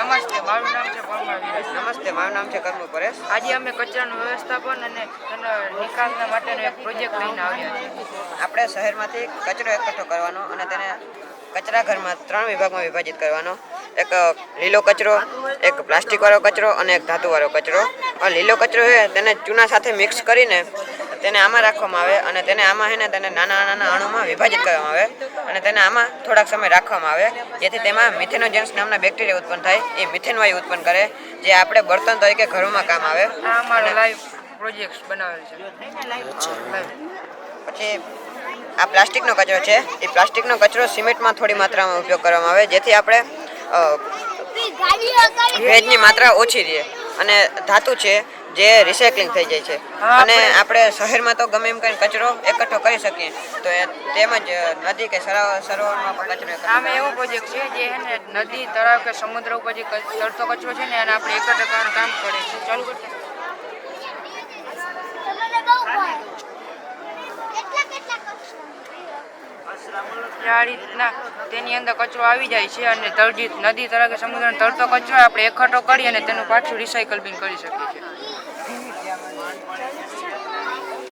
નમસ્તે, મારું નામ છે પરમાર વિરાજ. નમસ્તે, મારું નામ છે કર્મુ પરેશ. આજે અમે કચરાનું વ્યવસ્થાપન અને તેના નિકાલના માટેનો એક પ્રોજેક્ટ લઈને આવ્યા છીએ. આપણે શહેરમાંથી કચરો એકઠો કરવાનો અને તેને કચરા ઘરમાં 3 વિભાગમાં વિભાજિત કરવાનો. એક લીલો કચરો, એક પ્લાસ્ટિકવાળો કચરો અને એક ધાતુવાળો કચરો. લીલો કચરો છે તેને ચૂના સાથે મિક્સ કરીને તેને આમાં રાખવામાં આવે અને તેને આમાં છે ને તેને નાના નાના અણુમાં વિભાજિત કરવામાં આવે અને તેને આમાં થોડાક સમય રાખવામાં આવે, જેથી તેમાં મિથેનોજેન્સ નામના બેક્ટેરિયા ઉત્પન્ન થાય. એ મિથેન વાયુ ઉત્પન્ન કરે, જે આપણે બળતણ તરીકે ઘરોમાં કામ આવે. આ અમારો લાઈવ પ્રોજેક્ટ બનાવેલ છે. પછી આ પ્લાસ્ટિકનો કચરો છે. એ પ્લાસ્ટિકનો કચરો સિમેન્ટમાં થોડી માત્રામાં ઉપયોગ કરવામાં આવે, જેથી આપણે ભેજની માત્રા ઓછી રહે. અને ધાતુ છે જે રિસાયકલિંગ થઈ જાય છે. અને આપણે શહેરમાં તો ગમે એમ કરીને કચરો એકઠો કરી શકીએ, તો તેમજ નદી કે સરોવરમાં પણ કચરો એકઠો. આમાં એવો પ્રોજેક્ટ છે જે છે ને નદી, તળાવ કે સમુદ્ર ઉપર જે તરતો કચરો છે ને એને આપણે એકઠો કરવાનું કામ કરે છે. ચાલુ કરતા આ રીતના તેની અંદર કચરો આવી જાય છે અને નદી, તળાવ કે સમુદ્રનો તરતો કચરો આપણે એકઠો કરી અને તેનું પાછું રિસાયકલ બી કરી શકીએ છીએ.